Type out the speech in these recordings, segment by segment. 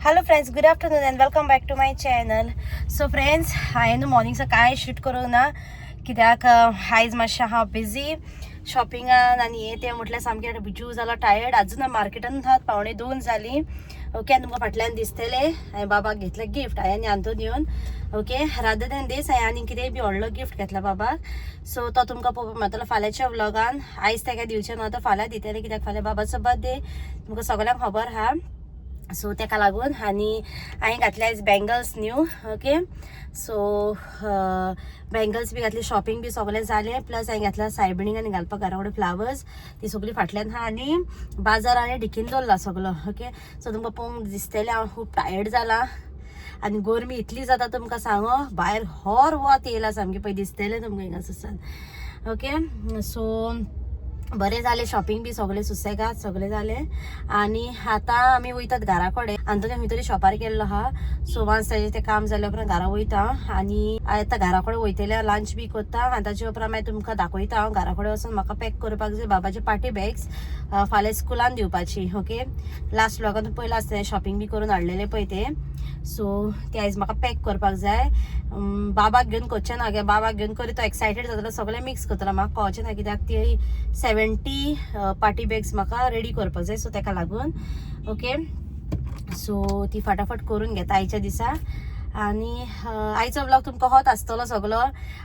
Hello friends, good afternoon and welcome back to my channel. So friends, हांवें मॉर्निंगचं काय shoot करूंक ना कित्याक आयज मातशें हांव बिजी शॉपिंगान आनी हें तें म्हटल्यार सामकें बिजू जाला, टायर्ड. अजून मार्केटान आहात, 1:15 जालीं. ओके, आनी तुमकां फाटल्यान दिसतलें हांवें बाबाक घेतलें गिफ्ट. हांवें आंतून येवन ओके रादर दॅन दीस हांवें आनी कितेंय बी व्हडलो गिफ्ट घेतला बाबाक. सो तो तुमकां पळोवपाक मेळटलो फाल्यांच्या व्लॉगान. आयज ताका दिवचें ना, तो फाल्यां दितलें कित्याक फाल्यां बाबाचो बर्थडे तुमकां सगळ्यांक खबर आहा. सो ताका लागून आनी हांवें घातले आयज bangles new. Okay, so bangles बी घातली, शॉपिंग बी सगळें जालें. प्लस हांवें घातला सायबिणींग आनी घालपाक घरा कडेन फ्लावर्स, ती सगळीं फाटल्यान आहा. आनी बाजार हांवें डिकीन दवरला सगळो. ओके, सो तुमकां पळोवंक दिसतलें हांव खूब टायर्ड जाला आनी गरमी इतली जाता तुमकां सांगो, भायर हॉर वत येयला सामकें. पळय दिसतलें तुमकां हिंगासरसान. ओके, सो बरें जालें शॉपिंग बी सगळें सुसेगाद सगळें जालें. आनी आतां आमी वयतात घरा कडेन. आनी खंय तरी शॉपार गेल्लो आहा. सो वान्स ताजें तें काम जाल्या उपरांत घरा वयता आनी आतां घरा कडेन वयतलें लंच बी करता आनी ताजे उपरांत मागीर तुमकां दाखयता. हांव घरा कडेन वचून म्हाका पॅक करपाक जाय बाबाची पार्टी बॅग्स फाल्यां स्कुलान दिवपाची. ओके, लास्ट व्लॉगान पयलें आसता शॉपिंग बी करून हाडलेलें पळय तें. सो ते आयज म्हाका पॅक करपाक जाय. बाबाक घेवन करचें ना गे, बाबाक घेवन करी तो एक्सायटेड जातलो, सगळें मिक्स करतलो. म्हाका कळचें ना कित्याक ती 70 पार्टी बॅग्स म्हाका रेडी करपाक जाय. सो ताका लागून ओके, सो ती फटाफट करून घेता आयच्या दिसा. आनी आयचो ब्लॉग तुमकां होच आसतलो सगळो.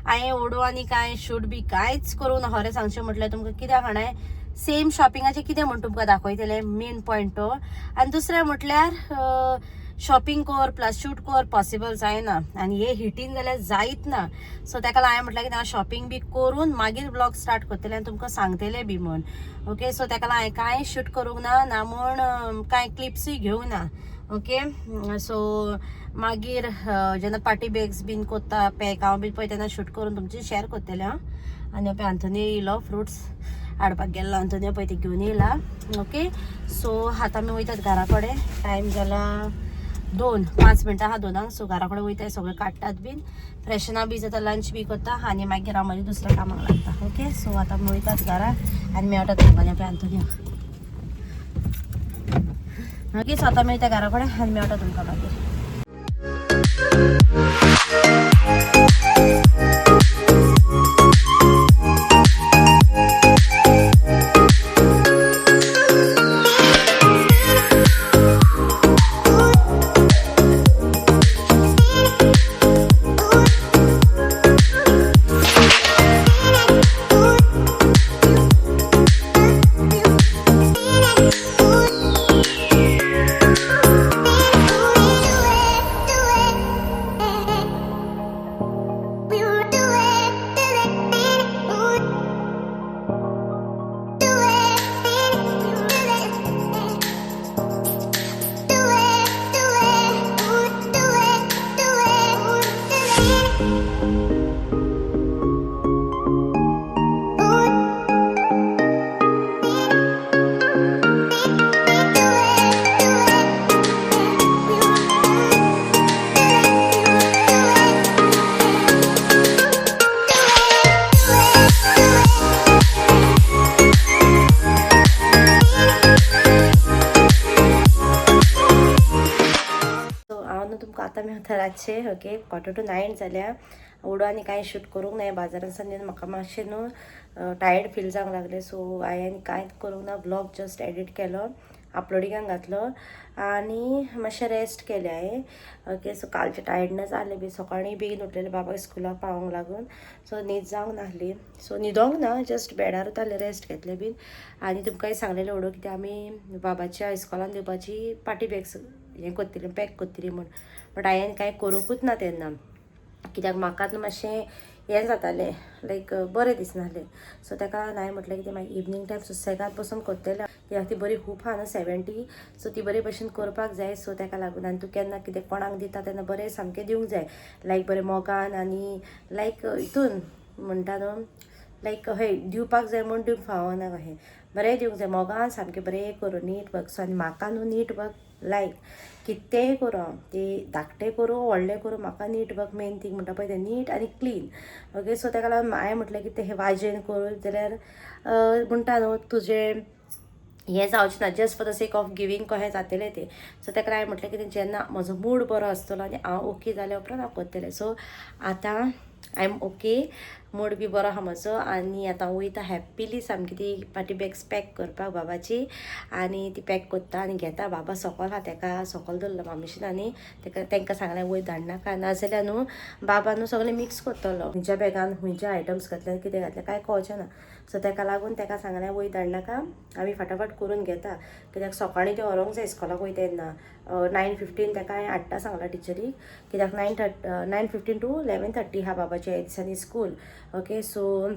हांवें ओडू आनी कांय शूट बी कांयच करूंक ना खरें सांगचें म्हटल्यार तुमकां. कित्याक हांवें सेम शॉपिंगाचें कितें म्हण तुमकां दाखयतलें, मेन पॉयंट तो. आनी दुसरें म्हटल्यार शॉपिंग कर प्लस शूट कर पॉसिबल जायना आनी हे हिटीन जाल्यार जायत ना. सो ताका लागून हांवें म्हटलें की हांव शॉपिंग बी करून मागीर ब्लॉग स्टार्ट करतलें आनी तुमकां सांगतलें बी म्हण. ओके, सो ताका लागून हांवें कांय शूट करूंक ना म्हूण कांय क्लिप्सूय घेवंक ना. ओके, सो मागीर जेन्ना पार्टी बॅग्स बीन करता पॅक हांव बी पळय तेन्ना शूट करून तुमची शेअर करतलें हांव. आनी पळय आंतोनी येयलो फ्रुट्स हाडपाक गेल्लो, आंतोनी पळय ते घेवन येयला. ओके, सो आतां आमी वयतात घरा कडेन. टायम जाला 5 मिनटां आहा 2. सो घरा कडेन वयता, सगळें काडटात बीन, फ्रेशना बी जाता, लंच बी करता आनी मागीर हांव मागीर दुसऱ्या कामाक लागता. ओके, सो आतां आमी वयतात घरा आनी मेळटा तुमकां पळय आंतोनी. ओके, सो आतां मेळटा घरा कडेन आनी मेळटा तुमकां मागीर. आतां मेळटा रातचे. ओके, 8:45 जाल्या. ओडू आनी कांय शूट करूंक ना बाजारान सावन. म्हाका मातशें न्हू टायर्ड फील जावंक लागलें. सो हांवें कांयच करूंक ना, ब्लॉग जस्ट एडिट केलो, अपलोडिंगाक घातलो आनी मातशें रेस्ट केलें हांवें. ओके, सो कालचें टायर्डनस जालें बी. सकाळीं बेगीन उठलेलें बाबाक स्कुलाक पावोंक लागून. सो न्हीद जावंक नासली. सो न्हिदोंक ना, जस्ट बेडार उरतालें, रेस्ट घेतलें बीन. आनी तुमकांय सांगलेलें ओडू कित्याक आमी बाबाच्या इस्कॉलान दिवपाची पार्टी बॅग्स हें करतलीं, पॅक करतलीं म्हूण. बट हांवें कांय करूंकूच ना तेन्ना कित्याक म्हाका मातशें हें जातालें, लायक बरें दिसनासलें. सो ताका हांवें म्हटलें की मागीर इवनींग टायम सुसेगाद बसून करतलें कित्याक ती बरी खूब आहा न्हू 70. सो ती बरे भशेन करपाक जाय. सो ताका लागून आनी तूं केन्ना कितें कोणाक दिता तेन्ना बरें सामकें दिवंक जाय, लायक बरें मोगान आनी लायक हितून म्हणटा न्हू, लायक हय दिवपाक जाय म्हूण दिवंक फावना कशें, बरें दिवंक जाय मोगान सामकें बरें करून नीट वर्क. सो आनी म्हाका न्हू नीट वर्क लायक कितेंय करूं हांव, ते धाकटें करूं व्हडलें करूं, म्हाका नीट वर्क मेन थींग म्हणटा पळय तें नीट आनी क्लीन. ओके, सो ताका लागून हांवें म्हटलें की तें वाजेन करूं जाल्यार म्हणटा न्हू तुजें हें जावचें ना just for the sake of giving कशें जातलें तें. सो ताका हांवें म्हटलें की जेन्ना म्हजो मूड बरो आसतलो आनी हांव ओके जाल्या उपरांत हांव करतलें. सो आतां आय एम ओके, मूड बी बरो आहा म्हजो आनी आतां हांव वयता हॅप्पिली सामकी ती पार्टी बॅग्स पॅक करपाक बाबाची. आनी ती पॅक करता आनी घेता. बाबा सकयल आहा ताका सकयल दवरला मामिशीन आनी तांकां सांगलें वयर धाडनाका, नाजाल्यार न्हू बाबा न्हू सगळें मिक्स करतलो. खंयच्या बॅगान खंयचे आयटम्स घातले कितें घातलें कांय कळचें ना. सो ताका लागून ताका सांगलें वयर धाडनाका, आमी फटाफट करून घेता. कित्याक सकाळीं तें व्हरूंक जाय इस्कॉलाक वयता तेन्ना 9:15 ताका हांवें हाडटा सांगलां टिचरीक. कित्याक 9:15 to 11:30 आहा बाबाच्या ह्या दिसांनी स्कूल. ओके सो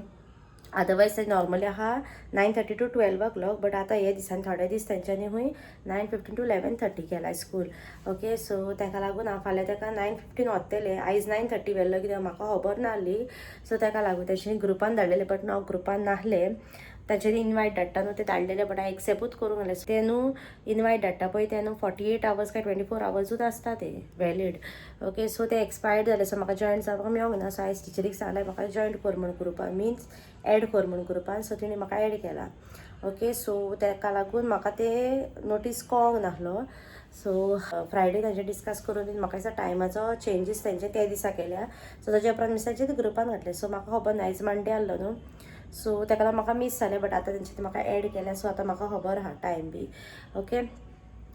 अदरवायज ते नॉर्मली आहा 9:30 to 12 o'clock. बट आतां हे दिसान थोडे दीस तेंच्यांनी हूंय 9:15 to 11:30 केला स्कूल. ओके सो ताका लागून हांव फाल्यां ताका 9:15 व्हरतलें. आयज 9:30 व्हेल्लो कित्याक म्हाका खबर नाहली. सो ताका लागून तेंच्यांनी ग्रुपान धाडलेलें बट हांव ग्रुपान नाहलें. तांच्यांनी इनवायट धाडटा न्हू ते धाडलेले बट हांवें एक्सेप्टूच करूंक नाहलें. ते न्हू इनवायट धाडटा पळय ते न्हू 48 hours काय 24 hours आसता ते वॅलीड. ओके सो ते एक्सपायर्ड जाले. सो म्हाका जॉयंट जावपाक मेळोंक ना. सो आयज टिचरीक सांगलें म्हाका जॉयंट कर म्हूण ग्रुपान, मिन्स एड कर म्हूण ग्रुपान. सो तेणी म्हाका एड केला. ओके सो ताका लागून म्हाका ते नोटीस कळोंक नाहलो. सो फ्रायडे तांचे डिस्कस करून म्हाका दिसता टायमाचो चेंजीस तेंचे ते दिसा केल्या. सो ताच्या उपरांत मिसाचे ग्रुपान घातले. सो म्हाका खबर ना आयज मंडे आहलो न्हू. सो ताका लागून म्हाका मिस जालें बट आतां तेंच्यांनी म्हाका एड केल्या. सो आतां म्हाका खबर आहा टायम बी. ओके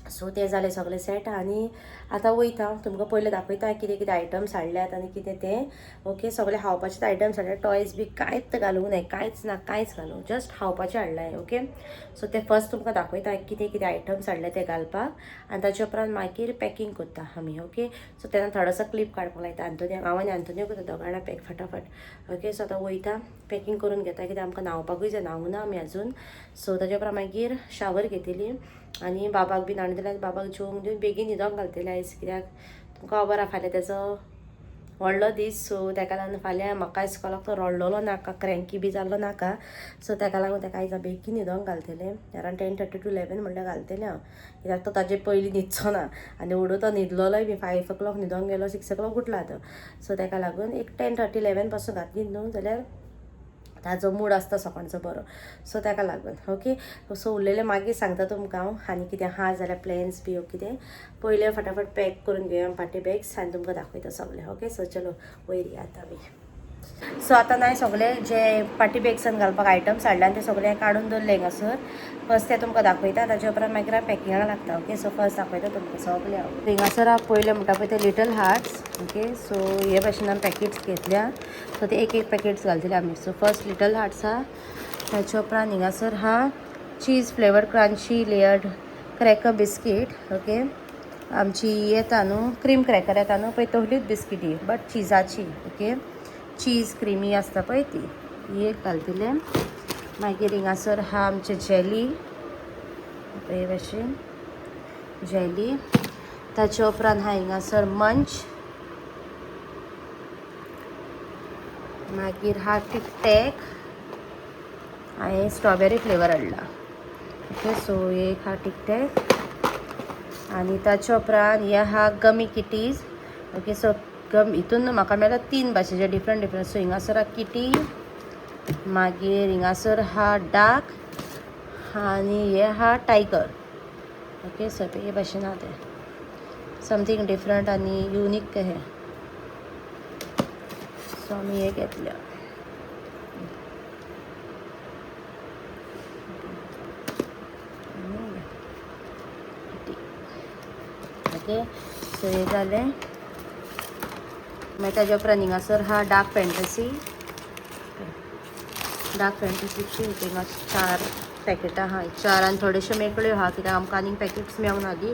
सो तें जालें सगळें सेट आनी आतां वयता. तुमकां पयलें दाखयता कितें कितें आयटम्स हाडल्यात आनी कितें तें. ओके सगळे खावपाचेच आयटम्स हाडल्यात. टॉयज बी कांयच घालूंक नाय, कांयच ना कांयच घालूंक, जस्ट खावपाचें हाडलां. ओके सो ते फर्स्ट तुमकां दाखयता कितें कितें आयटम्स हाडले ते घालपाक आनी ताचे उपरांत मागीर पॅकींग करता आमी. ओके सो तेन्ना थोडोसो क्लिप काडपाक लायता आंतोनियाक. हांव आनी आंतोनियो करता दोग जाणां पॅक फटाफट. ओके सो आतां वयता पॅकींग करून घेता कित्याक आमकां न्हांवपाकूय जाय, न्हांवूंक ना आमी आजून. सो ताचे उपरांत मागीर शावर घेतली आनी बाबाक बी न्हाण दिलें. बाबाक जेवंक दिवन बेगीन न्हिदोंक घालतलें आयज कित्याक तुमकां खबर आहा फाल्यां तेजो व्हडलो दीस. सो ताका लागून फाल्यां म्हाका इस्कॉलाक तो रडलोलो नाका, क्रँकी बी जाल्लो नाका. सो ताका लागून ताका आयज हांव बेगीन न्हिदोंक घालतलें. अरावंड 10:30 to 11 म्हणल्यार घालतलें हांव. कित्याक तो ताजे पयलीं न्हिदचो ना आनी ओडू तो न्हिदलोलोय बी 5 o'clock न्हिदोंक गेलो 6 o'clock उठला तो. सो ताका लागून एक 10:30 11 पासून घातली न्हू जाल्यार ताजो मूड आसता सकाळचो बरो. सो ताका लागून ओके सो उरलेलें मागीर सांगता तुमकां हांव. आनी कितें आहा जाल्यार प्लॅन्स बी कितें पयलें फटाफट पॅक करून घेवया पार्टी बॅग्स आनी तुमकां दाखयता सगळें. ओके सो चलो वयर या आतां आमी. सो आतां नाय सगळें जे पार्टी बॅग्सान घालपाक आयटम्स हाडल्यान ते सगळें काडून दवरलें हांगासर. फर्स्ट ते तुमकां दाखयता ताचे उपरांत मागीर हांव पॅकिंगाक लागता. ओके सो फर्स्ट दाखयता तुमकां सगळें हांव. हिंगासर हांव पयलें म्हणटा पळय ते लिटल हार्ट्स. ओके सो हे भाशेन हांवें पॅकेट्स घेतल्या. सो ते एक पॅकेट्स घालतले आमी. सो फर्स्ट लिटल हार्ट्स आहा. ताचे उपरांत हिंगासर आहा cheese flavoured crunchy layered cracker biscuit. Okay आमची येता न्हू क्रीम क्रॅकर येता न्हू पळय तसलीच बिस्कीट ही बट चिजाची. ओके चीज क्रिमी आसता पळय ती ही एक घालतलें. मागीर हिंगासर आहा आमचे जेली हे भाशेन जेली. ताचे उपरांत आहा हिंगासर मंच. मागीर हा टिक टॅक हांवें स्ट्रॉबेरी फ्लेवर हाडला. ओके सो एक हा टिक टॅक आनी ताचे उपरांत हे आहा गमी किटीज. ओके सो हितून म्हाका मेळ्ळा 3 भाशेचे डिफरंट. सो हिंगासर आहा किटी मागीर हिंगासर आहा डार्क आनी हे आहा टायगर. ओके सो हे भाशेन आहा ते समथींग डिफरंट आनी युनीक कहें. सो आमी हे घेतल्या. ओके सो हे जालें. मागीर ताजे उपरांत हिंगासर आहा डार्क फॅन्टसीची हिंगा 4 पॅकेटां आहा. 4 आनी थोड्योश्यो मेकळ्यो आहा कित्याक आमकां आनीक पॅकेट्स मेळोंक ना दी.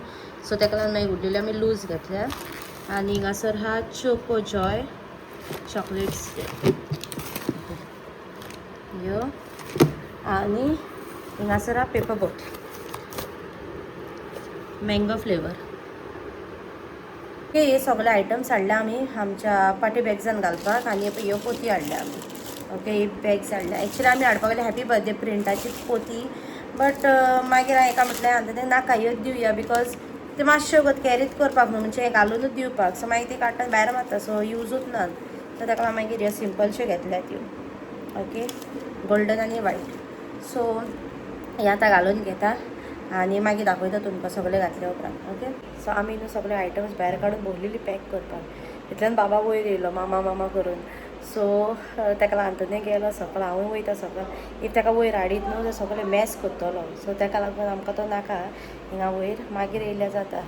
सो ताका लागून मागीर उरलेल्यो आमी लूज घेतल्या. आनी हिंगासर आहा चोको जॉय चॉकलेट्स ह्यो आनी हिंगासर आहा पेपर बोट मँगो फ्लेवर. ओके हे सगळे आयटम्स हाडले आमी आमच्या पार्टी बॅग्सान घालपाक. आनी ह्यो पोती हाडल्या आमी. ओके ही बॅग्स हाडल्या. एक्चुली आमी हाडपाक गेले हॅपी बर्थडे प्रिंटाची पोती बट मागीर हांवें एका म्हटलें आनी नाका ह्यो दिवया बिकॉज ते मातश्यो कॅरीच करपाक न्हू म्हणजे घालूनच दिवपाक. सो मागीर ती काडटा भायर मारता सो यूजूच ना. सो ताका मागीर ह्यो सिंपलश्यो घेतल्यात ह्यो. ओके गोल्डन आनी वायट. सो हें आतां घालून घेता आनी मागीर दाखयता तुमकां सगळें घातल्या उपरांत. ओके, सो आमी न्हू सगळे आयटम्स भायर काडून भरलेली पॅक करपाक. इतल्यान बाबा वयर येयलो मामा मामा करून. सो ताका लागून तें गेलो सकयल, हांवूय वयता सकयल. इफ ताका वयर हाडीत न्हू जाल्यार सगळें मॅस करतलो. सो ताका लागून आमकां तो नाका हिंगा वयर, मागीर येयल्यार जाता.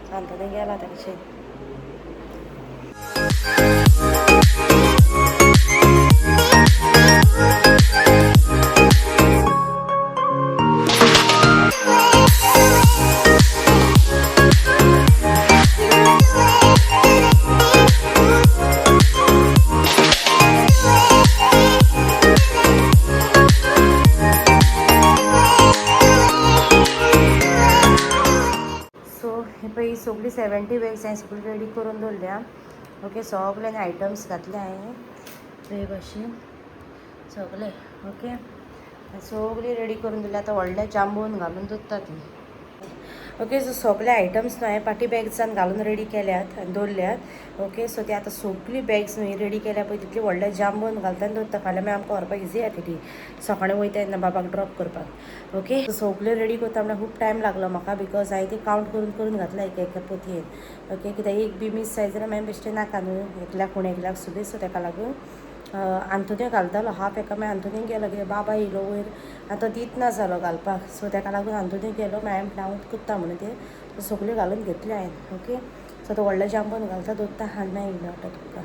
सो आंतोनी गेला तांचें. ही सगळी 70 बॅग्स हांवें सगळी रेडी करून दवरल्या. ओके, सगळे आयटम्स घातले हांवें हे भाशेन सगळे. ओके, सगळी रेडी करून दवरल्या. आतां व्हडले जांबून घालून दवरता ती. ओके, सो सगळे आयटम्स न्हू हांवें पाटी बॅग्सान घालून रेडी केल्यात आनी दवरल्यात. ओके, सो ती आतां सगळी बॅग्स न्हू रेडी केल्या पळय तितली व्हडले जांबून घालता आनी दवरता. फाल्यां मागीर आमकां व्हरपाक इजी जाता ती सकाळीं वयता तेन्ना बाबाक ड्रॉप करपाक. ओके, सो सगळें रेडी करता म्हणल्यार खूब टायम लागलो म्हाका, बिकॉज हांवें ती कावंट करून करून घातला एका पोतयेन. ओके, कित्याक एक बी मिस जायत जाल्यार मागीर बेश्टें नाका न्हू एकल्याक कोण एकल्याक सुबेज. सो ताका लागून आंतुने घालतालो हाफ एका, मागीर आंतुने गेलो कित्याक बाबा येयलो वयर आनी तो दितना जालो घालपाक. सो ताका लागून आंतुने गेलो. मागीर हांवें हांव करता म्हणून ते सगळें घालून घेतले हांवें. ओके, सो तो व्हडले जांबून घालता दवरता आनी मागीर येयलो आतां तुमकां.